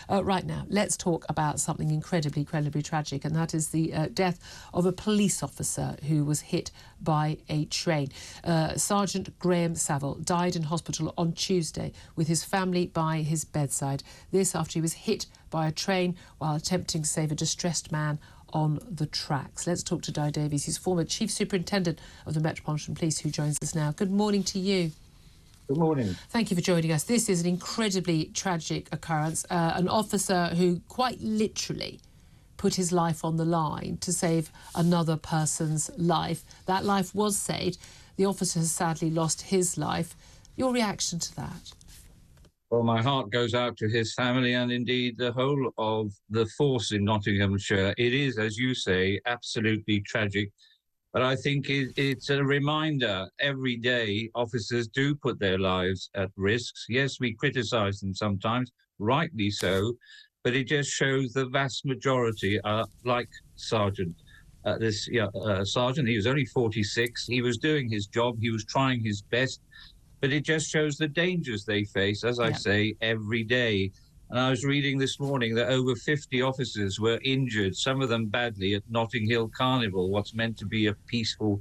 Right now, let's talk about something incredibly tragic, and that is the death of a police officer who was hit by a train. Sergeant Graham Saville died in hospital on Tuesday with his family by his bedside. This after he was hit by a train while attempting to save a distressed man on the tracks. Let's talk to Davies, who's former Chief Superintendent of the Metropolitan Police, who joins us now. Good morning to you. Good morning. Thank you for joining us. This is an incredibly tragic occurrence. An officer who quite literally put his life on the line to save another person's life. That life was saved. The officer has sadly lost his life. Your reaction to that? Well, my heart goes out to his family and indeed the whole of the force in Nottinghamshire. It is, as you say, absolutely tragic. But I think it's a reminder every day officers do put their lives at risk. Yes, we criticise them sometimes, rightly so, but it just shows the vast majority are like Sergeant. Sergeant, he was only 46. He was doing his job. He was trying his best. But it just shows the dangers they face, as I say, every day. And I was reading this morning that over 50 officers were injured, some of them badly, at Notting Hill Carnival, what's meant to be a peaceful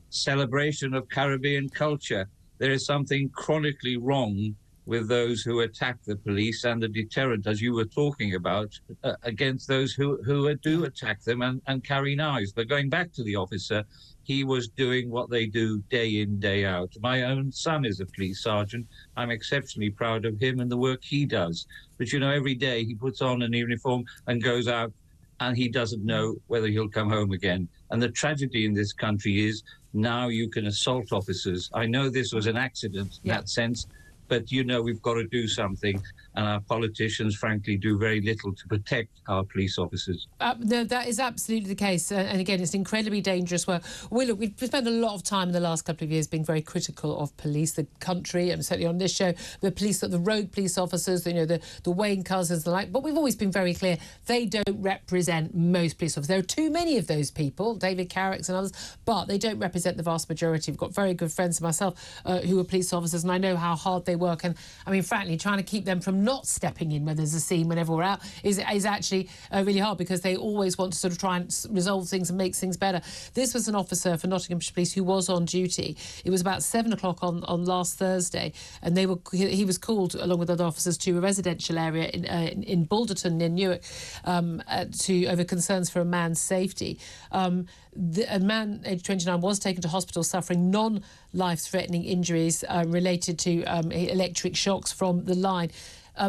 celebration of Caribbean culture. There is something chronically wrong with those who attack the police and the deterrent, as you were talking about, against those who do attack them and carry knives. But going back to the officer, he was doing what they do day in, day out. My own son is a police sergeant. I'm exceptionally proud of him and the work he does. But, you know, every day he puts on an uniform and goes out and he doesn't know whether he'll come home again. And the tragedy in this country is now you can assault officers. I know this was an accident in that sense, but, you know, we've got to do something. And our politicians, frankly, do very little to protect our police officers. No, that is absolutely the case. And again, it's incredibly dangerous work. We've spent a lot of time in the last couple of years being very critical of police, the country, and certainly on this show, the police, the rogue police officers, you know, the Wayne cousins, the like. But we've always been very clear, they don't represent most police officers. There are too many of those people, David Carrick's and others, but they don't represent the vast majority. We've got very good friends of myself who are police officers, and I know how hard they work. And, I mean, frankly, trying to keep them from not stepping in when there's a scene whenever we're out is actually really hard, because they always want to sort of try and resolve things and make things better. This was an officer for Nottinghamshire Police who was on duty. It was about 7 o'clock on last Thursday, and he was called along with other officers to a residential area in Balderton near Newark over concerns for a man's safety. A man aged 29 was taken to hospital suffering non-life-threatening injuries related to electric shocks from the line.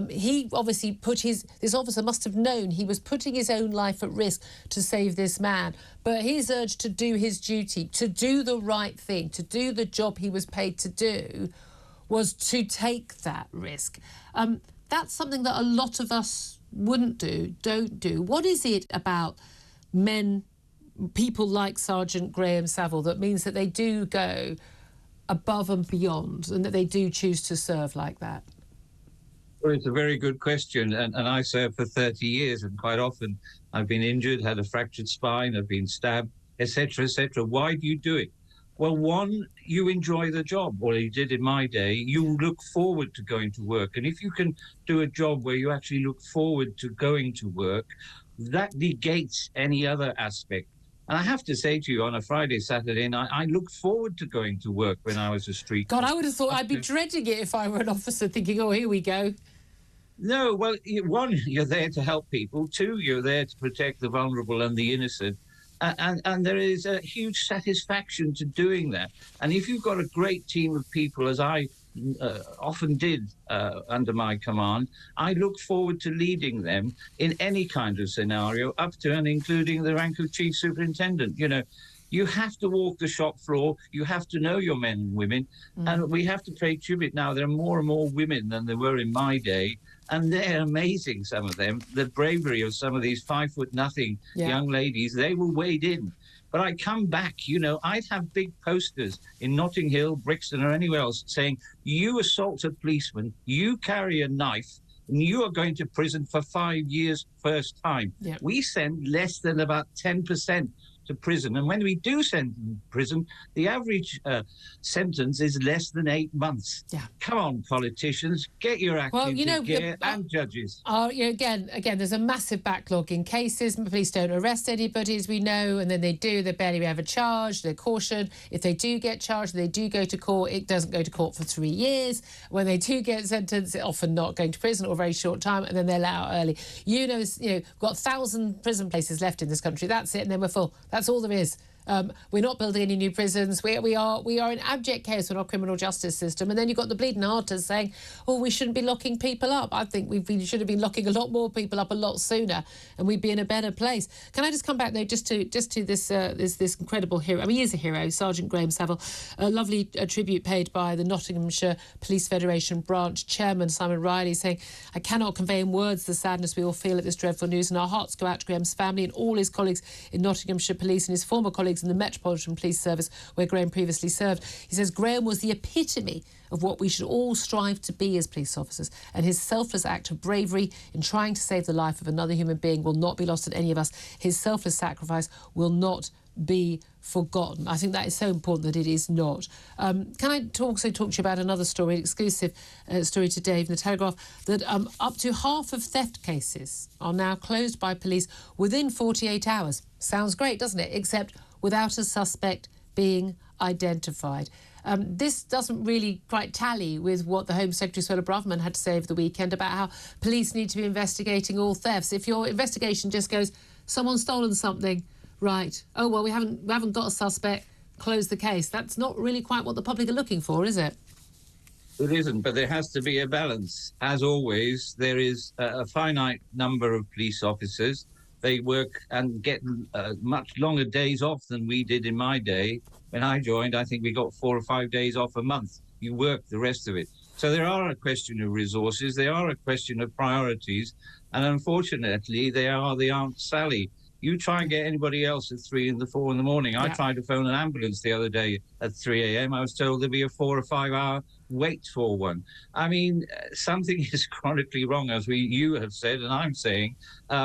He obviously this officer must have known he was putting his own life at risk to save this man. But his urge to do his duty, to do the right thing, to do the job he was paid to do, was to take that risk. That's something that a lot of us don't do. What is it about people like Sergeant Graham Saville that means that they do go above and beyond and that they do choose to serve like that? Well, it's a very good question, and I served for 30 years, and quite often I've been injured, had a fractured spine, I've been stabbed, etc., etc. Why do you do it? Well, one, you enjoy the job. Well, you did in my day. You look forward to going to work, and if you can do a job where you actually look forward to going to work, that negates any other aspect. And I have to say to you, on a Friday, Saturday night, I looked forward to going to work when I was a street God, I would have thought I'd be dreading it if I were an officer, thinking, oh, here we go. No, well, one, you're there to help people. Two, you're there to protect the vulnerable and the innocent. And there is a huge satisfaction to doing that. And if you've got a great team of people, as I often did under my command, I look forward to leading them in any kind of scenario, up to and including the rank of Chief Superintendent. You know, you have to walk the shop floor. You have to know your men and women. And we have to pay tribute now. There are more and more women than there were in my day. And they're amazing, some of them. The bravery of some of these 5'0" young ladies, they will wade in. But I come back, you know, I'd have big posters in Notting Hill, Brixton, or anywhere else saying, you assault a policeman, you carry a knife, and you are going to prison for 5 years first time. We send less than about 10% to prison. And when we do send them to prison, the average sentence is less than 8 months. Yeah. Come on, politicians, get your act into gear, and judges. Again, there's a massive backlog in cases. Police don't arrest anybody, as we know, and then they do. They're barely ever charged. They're cautioned. If they do get charged, they do go to court. It doesn't go to court for 3 years. When they do get sentenced, they're often not going to prison or a very short time, and then they're let out early. We've got 1,000 prison places left in this country. That's it, and then we're full. That's all there is. We're not building any new prisons. We are in abject chaos with our criminal justice system. And then you've got the bleeding hearters saying, "Oh, we shouldn't be locking people up." I think we should have been locking a lot more people up a lot sooner, and we'd be in a better place. Can I just come back though, just to this incredible hero? I mean, he is a hero, Sergeant Graham Saville. A lovely tribute paid by the Nottinghamshire Police Federation branch chairman Simon Riley, saying, "I cannot convey in words the sadness we all feel at this dreadful news, and our hearts go out to Graham's family and all his colleagues in Nottinghamshire Police and his former colleagues in the Metropolitan Police Service, where Graham previously served." He says Graham was the epitome of what we should all strive to be as police officers, and his selfless act of bravery in trying to save the life of another human being will not be lost on any of us. His selfless sacrifice will not be forgotten. I think that is so important that it is not. Can I also talk to you about another story, an exclusive story today from the Telegraph, that up to half of theft cases are now closed by police within 48 hours. Sounds great, doesn't it? Except without a suspect being identified. This doesn't really quite tally with what the Home Secretary Suella Braverman had to say over the weekend about how police need to be investigating all thefts. If your investigation just goes, someone's stolen something, right, oh, well, we haven't got a suspect, close the case. That's not really quite what the public are looking for, is it? It isn't, but there has to be a balance. As always, there is a finite number of police officers. They work and get much longer days off than we did in my day. When I joined, I think we got 4 or 5 days off a month. You work the rest of it. So there are a question of resources. They are a question of priorities. And unfortunately, they are the Aunt Sally. You try and get anybody else at 3 and 4 in the morning. Yeah. I tried to phone an ambulance the other day at 3 a.m. I was told there'd be a 4 or 5 hour wait for one. I mean, something is chronically wrong, as you have said, and I'm saying,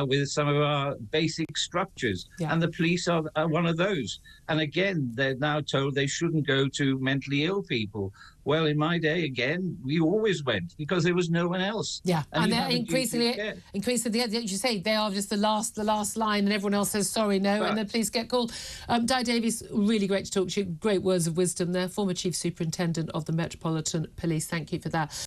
with some of our basic structures. Yeah. And the police are one of those. And again, they're now told they shouldn't go to mentally ill people. Well, in my day, again, we always went because there was no one else. Yeah, and they're increasingly, as you say, they are just the last line, and everyone else says sorry, no, and the police get called. Davies, really great to talk to you. Great words of wisdom there. Former Chief Superintendent of the Metropolitan Police. Thank you for that.